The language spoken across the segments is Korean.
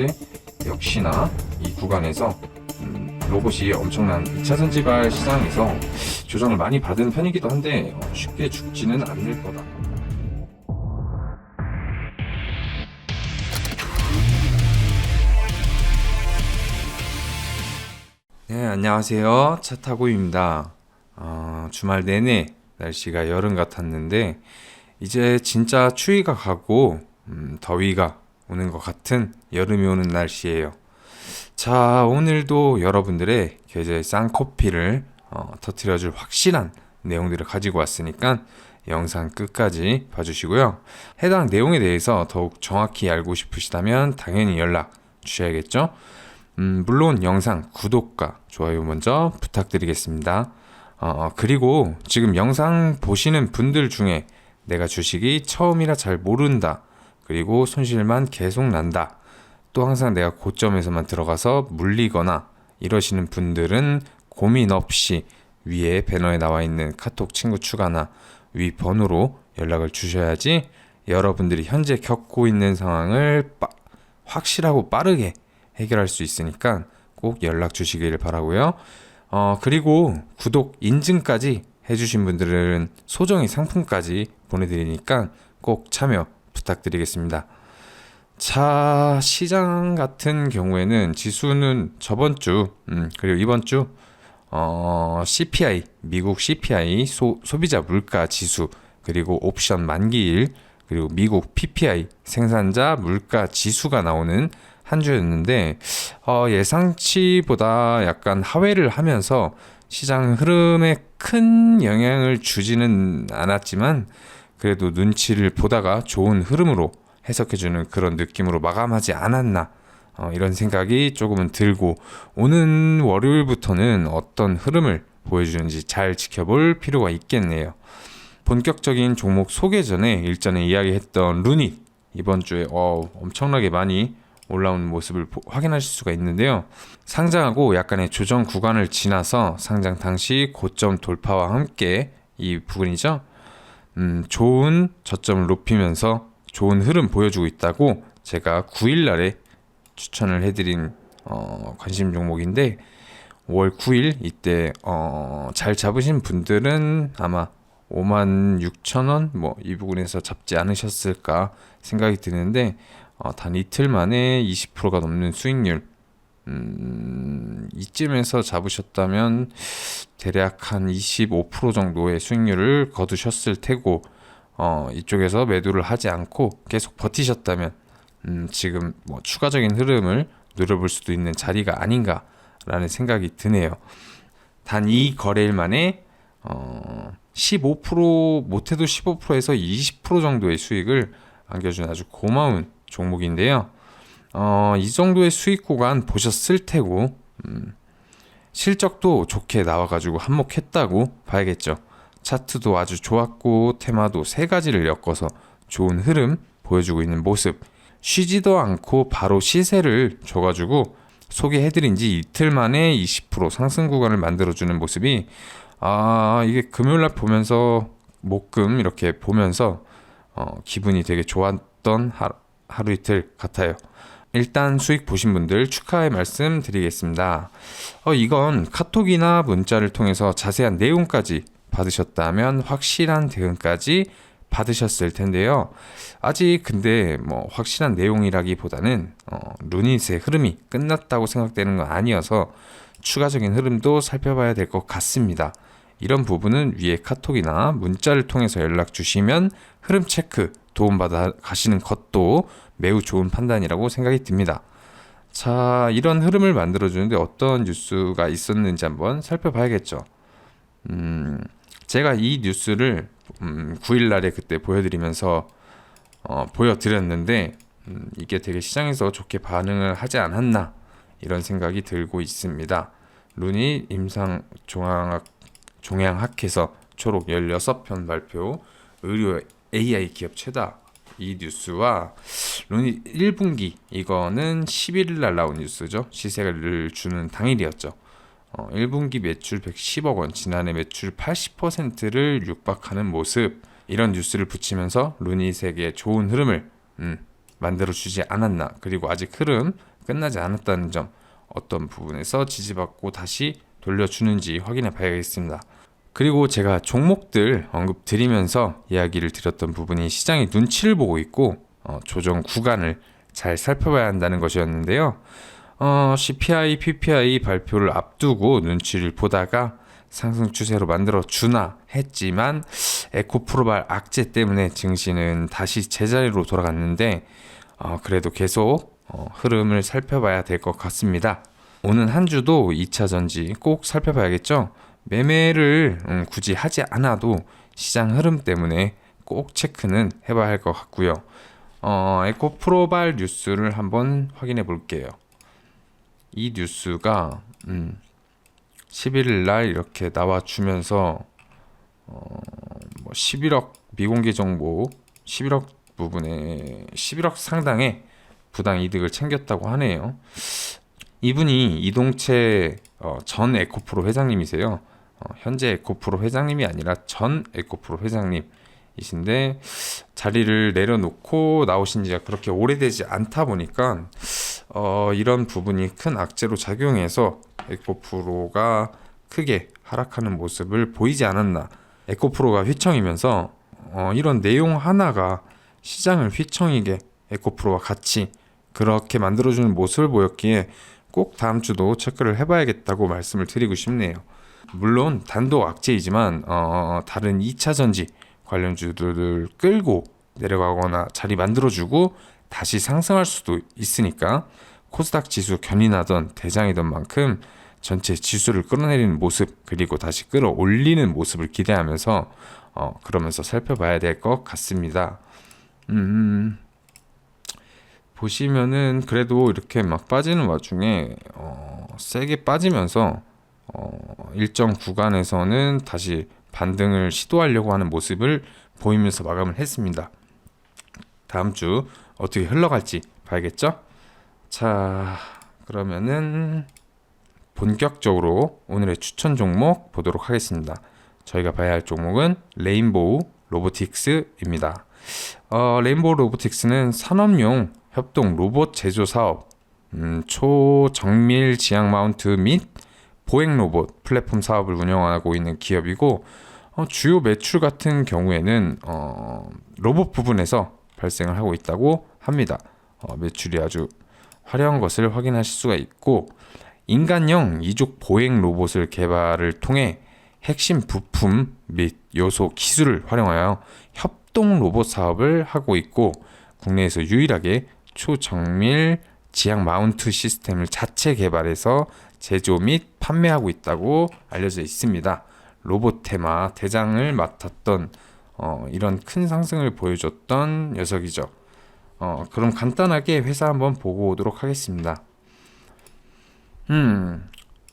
그런데 역시나 이 구간에서 로봇이 엄청난 2차선 지발 시장에서 조정을 많이 받은 편이기도 한데 쉽게 죽지는 않을 거다. 네, 안녕하세요. 차타고입니다. 주말 내내 날씨가 여름 같았는데 이제 진짜 추위가 가고 더위가 오는 것 같은 여름이 오는 날씨예요. 자, 오늘도 여러분들의 계좌의 쌍커피를 터트려줄 확실한 내용들을 가지고 왔으니까 영상 끝까지 봐주시고요. 해당 내용에 대해서 더욱 정확히 알고 싶으시다면 당연히 연락 주셔야겠죠? 물론 영상 구독과 좋아요 먼저 부탁드리겠습니다. 그리고 지금 영상 보시는 분들 중에 내가 주식이 처음이라 잘 모른다, 그리고 손실만 계속 난다, 또 항상 내가 고점에서만 들어가서 물리거나 이러시는 분들은 고민 없이 위에 배너에 나와 있는 카톡 친구 추가나 위 번호로 연락을 주셔야지 여러분들이 현재 겪고 있는 상황을 확실하고 빠르게 해결할 수 있으니까 꼭 연락 주시길 바라고요. 그리고 구독 인증까지 해주신 분들은 소정의 상품까지 보내드리니까 꼭 참여 부탁드리겠습니다. 자, 시장 같은 경우에는 지수는 저번 주 그리고 이번 주 CPI, 미국 CPI 소비자 물가 지수, 그리고 옵션 만기일, 그리고 미국 PPI 생산자 물가 지수가 나오는 한 주였는데 예상치보다 약간 하회를 하면서 시장 흐름에 큰 영향을 주지는 않았지만 그래도 눈치를 보다가 좋은 흐름으로 해석해주는 그런 느낌으로 마감하지 않았나, 이런 생각이 조금은 들고, 오는 월요일부터는 어떤 흐름을 보여주는지 잘 지켜볼 필요가 있겠네요. 본격적인 종목 소개 전에 일전에 이야기했던 루닛, 이번 주에 엄청나게 많이 올라온 모습을 확인하실 수가 있는데요. 상장하고 약간의 조정 구간을 지나서 상장 당시 고점 돌파와 함께 이 부분이죠. 좋은 저점을 높이면서 좋은 흐름 보여주고 있다고 제가 9일날에 추천을 해드린 관심 종목인데, 5월 9일 이때 잘 잡으신 분들은 아마 56,000원 이 부분에서 잡지 않으셨을까 생각이 드는데, 단 이틀 만에 20%가 넘는 수익률, 이쯤에서 잡으셨다면 대략 한 25% 정도의 수익률을 거두셨을 테고, 이쪽에서 매도를 하지 않고 계속 버티셨다면 지금 추가적인 흐름을 누려볼 수도 있는 자리가 아닌가라는 생각이 드네요. 단 이 거래일 만에 15% 못해도 15%에서 20% 정도의 수익을 안겨준 아주 고마운 종목인데요. 이 정도의 수익 구간 보셨을 테고 실적도 좋게 나와가지고 한몫했다고 봐야겠죠. 차트도 아주 좋았고 테마도 세 가지를 엮어서 좋은 흐름 보여주고 있는 모습, 쉬지도 않고 바로 시세를 줘가지고 소개해드린 지 이틀 만에 20% 상승 구간을 만들어주는 모습이, 이게 금요일날 보면서 목금 이렇게 보면서 기분이 되게 좋았던 하루 이틀 같아요. 일단 수익 보신 분들 축하의 말씀 드리겠습니다. 이건 카톡이나 문자를 통해서 자세한 내용까지 받으셨다면 확실한 대응까지 받으셨을 텐데요. 아직 근데 확실한 내용이라기보다는 루닛의 흐름이 끝났다고 생각되는 건 아니어서 추가적인 흐름도 살펴봐야 될 것 같습니다. 이런 부분은 위에 카톡이나 문자를 통해서 연락 주시면 흐름 체크 도움받아 가시는 것도 매우 좋은 판단이라고 생각이 듭니다. 자, 이런 흐름을 만들어주는데 어떤 뉴스가 있었는지 한번 살펴봐야겠죠. 제가 이 뉴스를 9일날에 그때 보여드리면서 보여드렸는데 이게 되게 시장에서 좋게 반응을 하지 않았나, 이런 생각이 들고 있습니다. 루닛 임상 종양학회서 초록 16편 발표, 의료 AI 기업 최다, 이 뉴스와 루닛 1분기, 이거는 11일 날 나온 뉴스죠. 시세를 주는 당일이었죠. 1분기 매출 110억 원, 지난해 매출 80%를 육박하는 모습, 이런 뉴스를 붙이면서 루닛에게 좋은 흐름을 만들어주지 않았나, 그리고 아직 흐름 끝나지 않았다는 점, 어떤 부분에서 지지받고 다시 돌려주는지 확인해 봐야겠습니다. 그리고 제가 종목들 언급 드리면서 이야기를 드렸던 부분이 시장이 눈치를 보고 있고 조정 구간을 잘 살펴봐야 한다는 것이었는데요. CPI, PPI 발표를 앞두고 눈치를 보다가 상승 추세로 만들어 주나 했지만 에코프로발 악재 때문에 증시는 다시 제자리로 돌아갔는데 그래도 계속 흐름을 살펴봐야 될 것 같습니다. 오는 한 주도 2차 전지 꼭 살펴봐야겠죠. 매매를 굳이 하지 않아도 시장 흐름 때문에 꼭 체크는 해봐야 할 것 같고요. 에코프로발 뉴스를 한번 확인해 볼게요. 이 뉴스가 11일 날 이렇게 나와주면서 11억 미공개 정보 11억 부분에 11억 상당의 부당 이득을 챙겼다고 하네요. 이분이 이동채 전 에코프로 회장님이세요. 현재 에코프로 회장님이 아니라 전 에코프로 회장님이신데 자리를 내려놓고 나오신 지가 그렇게 오래되지 않다 보니까 이런 부분이 큰 악재로 작용해서 에코프로가 크게 하락하는 모습을 보이지 않았나. 에코프로가 휘청이면서 이런 내용 하나가 시장을 휘청이게 에코프로와 같이 그렇게 만들어주는 모습을 보였기에 꼭 다음 주도 체크를 해봐야겠다고 말씀을 드리고 싶네요. 물론 단독 악재이지만 다른 2차 전지 관련주들을 끌고 내려가거나 자리 만들어주고 다시 상승할 수도 있으니까 코스닥 지수 견인하던 대장이던 만큼 전체 지수를 끌어내리는 모습, 그리고 다시 끌어올리는 모습을 기대하면서 그러면서 살펴봐야 될 것 같습니다. 보시면은 그래도 이렇게 막 빠지는 와중에 세게 빠지면서 일정 구간에서는 다시 반등을 시도하려고 하는 모습을 보이면서 마감을 했습니다. 다음 주 어떻게 흘러갈지 봐야겠죠? 자, 그러면은 본격적으로 오늘의 추천 종목 보도록 하겠습니다. 저희가 봐야 할 종목은 레인보우 로보틱스입니다. 레인보우 로보틱스는 산업용 협동 로봇 제조 사업, 초정밀 지향 마운트 및 보행 로봇 플랫폼 사업을 운영하고 있는 기업이고, 주요 매출 같은 경우에는 로봇 부분에서 발생을 하고 있다고 합니다. 매출이 아주 화려한 것을 확인하실 수가 있고, 인간형 이족 보행 로봇을 개발을 통해 핵심 부품 및 요소 기술을 활용하여 협동 로봇 사업을 하고 있고, 국내에서 유일하게 초정밀 지향 마운트 시스템을 자체 개발해서 제조 및 판매하고 있다고 알려져 있습니다. 로봇 테마 대장을 맡았던 이런 큰 상승을 보여줬던 녀석이죠. 그럼 간단하게 회사 한번 보고 오도록 하겠습니다.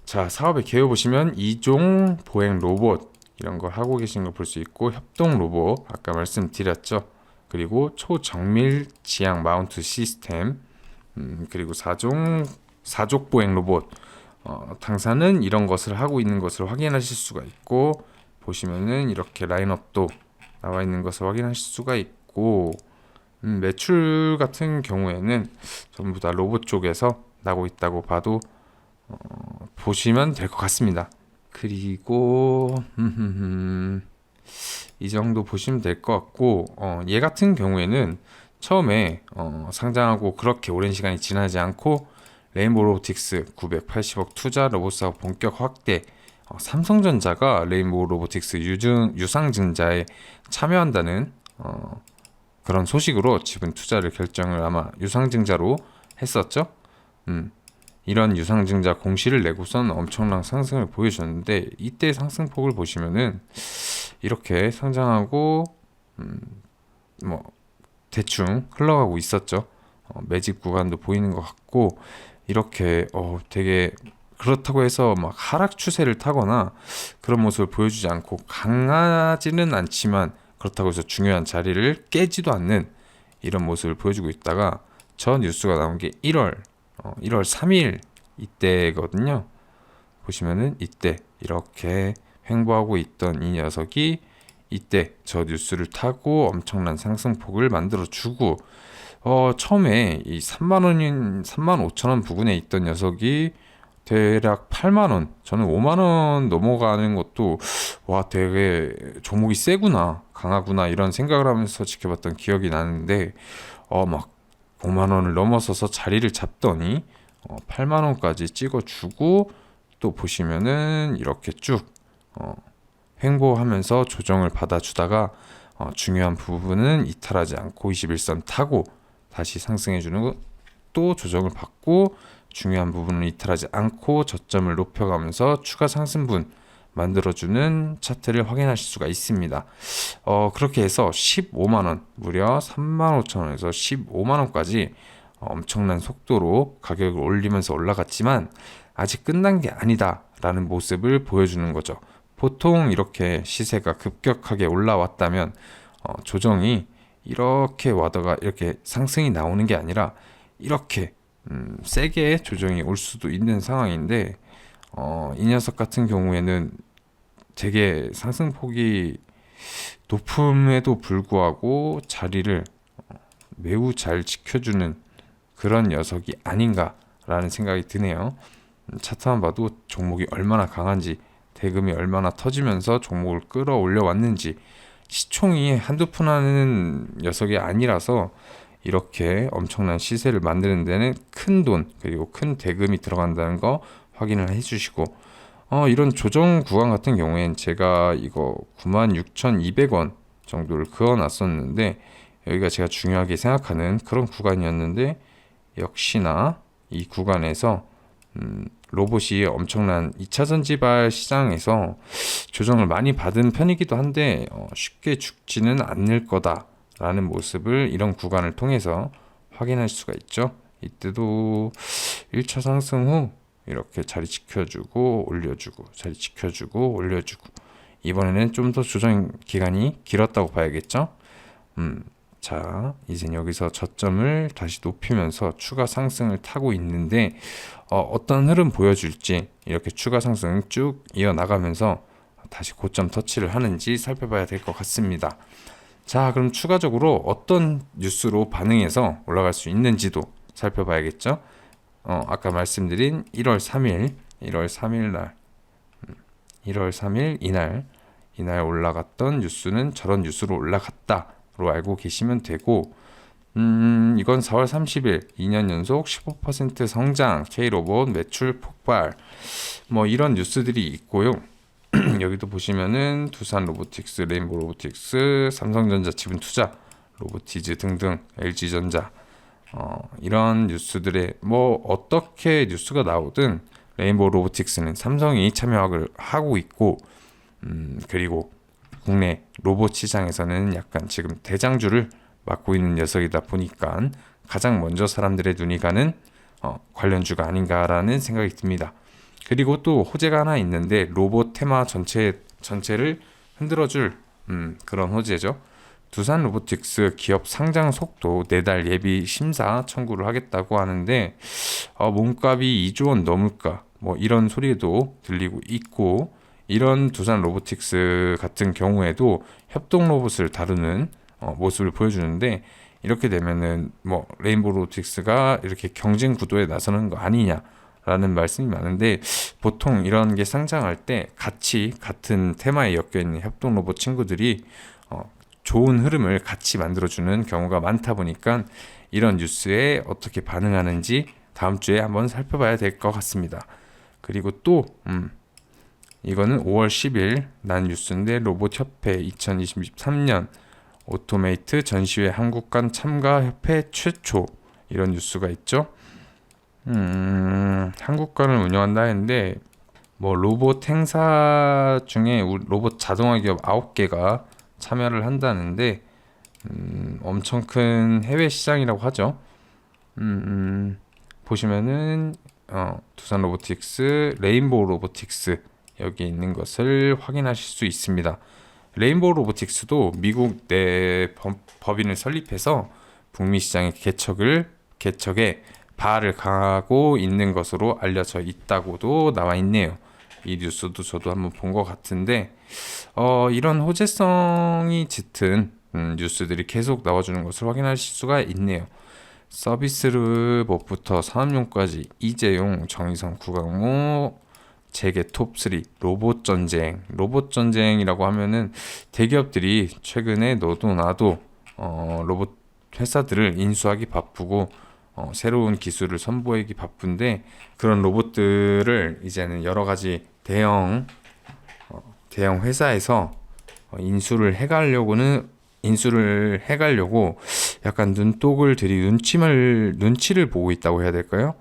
자, 사업의 개요 보시면 이종 보행 로봇 이런 걸 하고 계신 거 볼 수 있고, 협동 로봇 아까 말씀드렸죠. 그리고 초정밀 지향 마운트 시스템, 그리고 사족 보행 로봇, 당사는 이런 것을 하고 있는 것을 확인하실 수가 있고, 보시면은 이렇게 라인업도 나와 있는 것을 확인하실 수가 있고, 매출 같은 경우에는 전부 다 로봇 쪽에서 나고 있다고 봐도 보시면 될 것 같습니다. 그리고 이 정도 보시면 될 것 같고, 얘 같은 경우에는 처음에 상장하고 그렇게 오랜 시간이 지나지 않고 레인보우 로보틱스 980억 투자 로봇 사업 본격 확대, 삼성전자가 레인보우 로보틱스 유상증자에 참여한다는 그런 소식으로 지분 투자를 결정을 아마 유상증자로 했었죠. 이런 유상증자 공시를 내고선 엄청난 상승을 보여줬는데, 이때 상승폭을 보시면은 이렇게 상장하고 뭐 대충 흘러가고 있었죠. 매집 구간도 보이는 것 같고, 이렇게 되게 그렇다고 해서 막 하락 추세를 타거나 그런 모습을 보여주지 않고 강하지는 않지만 그렇다고 해서 중요한 자리를 깨지도 않는 이런 모습을 보여주고 있다가 저 뉴스가 나온 게 1월 3일 이때거든요. 보시면은 이때 이렇게 횡보하고 있던 이 녀석이 이때 저 뉴스를 타고 엄청난 상승폭을 만들어주고 처음에 이 3만 원인 3만 5천 원 부근에 있던 녀석이 대략 8만 원, 저는 5만 원 넘어가는 것도 와 되게 종목이 세구나, 강하구나 이런 생각을 하면서 지켜봤던 기억이 나는데 막 5만 원을 넘어서서 자리를 잡더니 8만 원까지 찍어주고 또 보시면은 이렇게 쭉 횡보하면서 조정을 받아주다가 중요한 부분은 이탈하지 않고 21선 타고 다시 상승해주는 거, 또 조정을 받고 중요한 부분은 이탈하지 않고 저점을 높여가면서 추가 상승분 만들어주는 차트를 확인하실 수가 있습니다. 그렇게 해서 15만원, 무려 35,000원에서 15만원까지 엄청난 속도로 가격을 올리면서 올라갔지만 아직 끝난 게 아니다 라는 모습을 보여주는 거죠. 보통 이렇게 시세가 급격하게 올라왔다면 조정이 이렇게 와다가 이렇게 상승이 나오는 게 아니라 이렇게 세게 조정이 올 수도 있는 상황인데 이 녀석 같은 경우에는 되게 상승폭이 높음에도 불구하고 자리를 매우 잘 지켜주는 그런 녀석이 아닌가라는 생각이 드네요. 차트만 봐도 종목이 얼마나 강한지, 대금이 얼마나 터지면서 종목을 끌어올려 왔는지, 시총이 한두 푼 하는 녀석이 아니라서 이렇게 엄청난 시세를 만드는 데는 큰 돈 그리고 큰 대금이 들어간다는 거 확인을 해주시고, 이런 조정 구간 같은 경우엔 제가 이거 96,200원 정도를 그어놨었는데 여기가 제가 중요하게 생각하는 그런 구간이었는데, 역시나 이 구간에서 로봇이 엄청난 2차전 지발 시장에서 조정을 많이 받은 편이기도 한데 쉽게 죽지는 않을 거다라는 모습을 이런 구간을 통해서 확인할 수가 있죠. 이때도 1차 상승 후 이렇게 자리 지켜주고 올려주고, 자리 지켜주고 올려주고, 이번에는 좀 더 조정 기간이 길었다고 봐야겠죠. 자, 이제 여기서 저점을 다시 높이면서 추가 상승을 타고 있는데 어떤 흐름 보여줄지, 이렇게 추가 상승 쭉 이어나가면서 다시 고점 터치를 하는지 살펴봐야 될 것 같습니다. 자, 그럼 추가적으로 어떤 뉴스로 반응해서 올라갈 수 있는지도 살펴봐야겠죠. 아까 말씀드린 1월 3일, 1월 3일 날, 1월 3일 이날 올라갔던 뉴스는 저런 뉴스로 올라갔다로 알고 계시면 되고, 이건 4월 30일 2년 연속 15% 성장, K로봇 매출 폭발, 뭐 이런 뉴스들이 있고요. 여기도 보시면은 두산 로보틱스, 레인보우 로보틱스, 삼성전자 지분 투자, 로보티즈 등등, LG전자, 이런 뉴스들에 뭐 어떻게 뉴스가 나오든 레인보우 로보틱스는 삼성이 참여를 하고 있고, 그리고 국내 로봇 시장에서는 약간 지금 대장주를 맡고 있는 녀석이다 보니까 가장 먼저 사람들의 눈이 가는 관련주가 아닌가라는 생각이 듭니다. 그리고 또 호재가 하나 있는데 로봇 테마 전체를 흔들어줄 그런 호재죠. 두산 로보틱스 기업 상장 속도 4달 예비 심사 청구를 하겠다고 하는데 몸값이 2조 원 넘을까 뭐 이런 소리도 들리고 있고, 이런 두산 로보틱스 같은 경우에도 협동 로봇을 다루는 모습을 보여주는데, 이렇게 되면은 뭐 레인보우 로보틱스가 이렇게 경쟁 구도에 나서는 거 아니냐라는 말씀이 많은데, 보통 이런 게 상장할 때 같은 테마에 엮여 있는 협동 로봇 친구들이 좋은 흐름을 같이 만들어주는 경우가 많다 보니까 이런 뉴스에 어떻게 반응하는지 다음 주에 한번 살펴봐야 될 것 같습니다. 그리고 또 이거는 5월 10일 난 뉴스인데, 로봇협회 2023년 오토메이트 전시회 한국관 참가 협회 최초, 이런 뉴스가 있죠. 한국관을 운영한다 했는데 뭐 로봇 행사 중에 로봇 자동화 기업 9개가 참여를 한다는데 엄청 큰 해외 시장이라고 하죠. 보시면은 두산 로보틱스, 레인보우 로보틱스 여기 있는 것을 확인하실 수 있습니다. 레인보우 로보틱스도 미국 내 법인을 설립해서 북미 시장의 개척에 발을 강하고 있는 것으로 알려져 있다고도 나와 있네요. 이 뉴스도 저도 한번 본 것 같은데 이런 호재성이 짙은 뉴스들이 계속 나와주는 것을 확인하실 수가 있네요. 서비스 몹부터 산업용까지 이재용, 정의선, 구강모, 재계 톱3 로봇 전쟁. 로봇 전쟁이라고 하면은 대기업들이 최근에 너도 나도 로봇 회사들을 인수하기 바쁘고 새로운 기술을 선보이기 바쁜데, 그런 로봇들을 이제는 여러 가지 대형 회사에서 인수를 해가려고 약간 눈독을 들이 눈치를 보고 있다고 해야 될까요?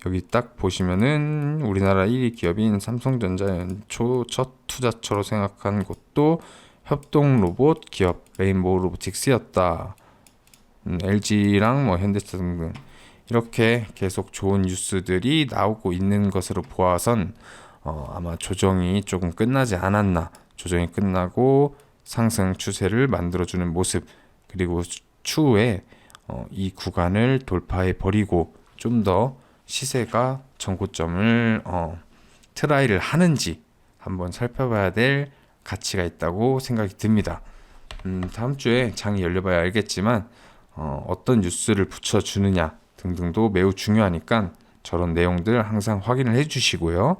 여기 딱 보시면은 우리나라 1위 기업인 삼성전자 연초 첫 투자처로 생각한 곳도 협동 로봇 기업 레인보우 로보틱스였다. LG랑 뭐 현대차 등등 이렇게 계속 좋은 뉴스들이 나오고 있는 것으로 보아선 아마 조정이 조금 끝나지 않았나. 조정이 끝나고 상승 추세를 만들어주는 모습, 그리고 추후에 이 구간을 돌파해 버리고 좀 더 시세가 전고점을 트라이를 하는지 한번 살펴봐야 될 가치가 있다고 생각이 듭니다. 다음 주에 장이 열려봐야 알겠지만 어떤 뉴스를 붙여주느냐 등등도 매우 중요하니까 저런 내용들 항상 확인을 해주시고요.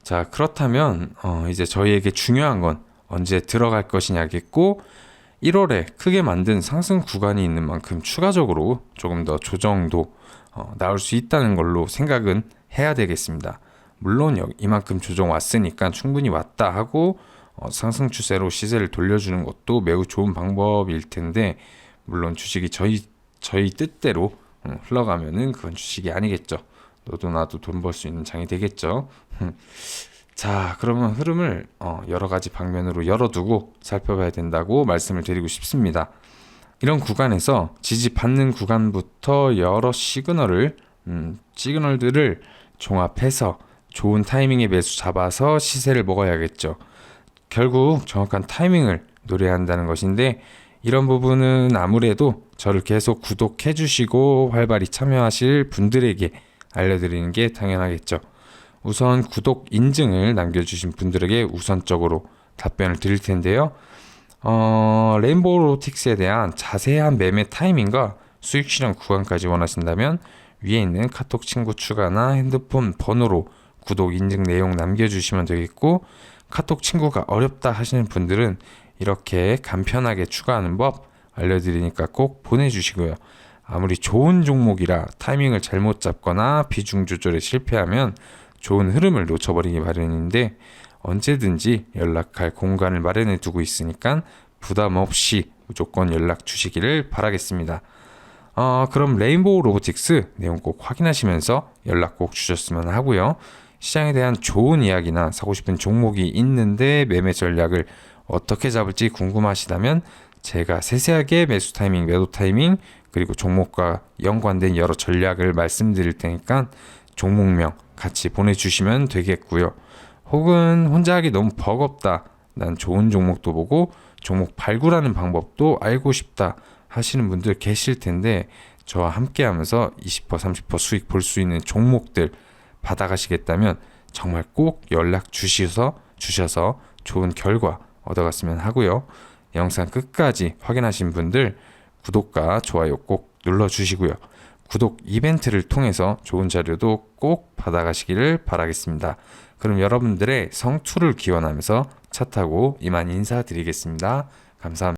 자, 그렇다면 이제 저희에게 중요한 건 언제 들어갈 것이냐겠고, 1월에 크게 만든 상승 구간이 있는 만큼 추가적으로 조금 더 조정도 나올 수 있다는 걸로 생각은 해야 되겠습니다. 물론 이만큼 조정 왔으니까 충분히 왔다 하고 상승 추세로 시세를 돌려주는 것도 매우 좋은 방법일 텐데, 물론 주식이 저희 뜻대로 흘러가면은 그건 주식이 아니겠죠. 너도 나도 돈 벌 수 있는 장이 되겠죠. 자, 그러면 흐름을 여러 가지 방면으로 열어두고 살펴봐야 된다고 말씀을 드리고 싶습니다. 이런 구간에서 지지받는 구간부터 여러 시그널들을 종합해서 좋은 타이밍에 매수 잡아서 시세를 먹어야겠죠. 결국 정확한 타이밍을 노려야 한다는 것인데, 이런 부분은 아무래도 저를 계속 구독해 주시고 활발히 참여하실 분들에게 알려드리는 게 당연하겠죠. 우선 구독 인증을 남겨주신 분들에게 우선적으로 답변을 드릴 텐데요. 레인보우 로보틱스에 대한 자세한 매매 타이밍과 수익 실현 구간까지 원하신다면 위에 있는 카톡 친구 추가나 핸드폰 번호로 구독 인증 내용 남겨주시면 되겠고, 카톡 친구가 어렵다 하시는 분들은 이렇게 간편하게 추가하는 법 알려드리니까 꼭 보내주시고요. 아무리 좋은 종목이라 타이밍을 잘못 잡거나 비중 조절에 실패하면 좋은 흐름을 놓쳐버리기 마련인데, 언제든지 연락할 공간을 마련해 두고 있으니까 부담 없이 무조건 연락 주시기를 바라겠습니다. 그럼 레인보우 로보틱스 내용 꼭 확인하시면서 연락 꼭 주셨으면 하고요. 시장에 대한 좋은 이야기나 사고 싶은 종목이 있는데 매매 전략을 어떻게 잡을지 궁금하시다면 제가 세세하게 매수 타이밍, 매도 타이밍, 그리고 종목과 연관된 여러 전략을 말씀드릴 테니까 종목명 같이 보내주시면 되겠고요. 혹은 혼자 하기 너무 버겁다, 난 좋은 종목도 보고 종목 발굴하는 방법도 알고 싶다 하시는 분들 계실 텐데, 저와 함께 하면서 20% 30% 수익 볼 수 있는 종목들 받아가시겠다면 정말 꼭 연락 주셔서 좋은 결과 얻어갔으면 하고요. 영상 끝까지 확인하신 분들 구독과 좋아요 꼭 눌러주시고요. 구독 이벤트를 통해서 좋은 자료도 꼭 받아가시기를 바라겠습니다. 그럼 여러분들의 성투를 기원하면서 차 타고 이만 인사드리겠습니다. 감사합니다.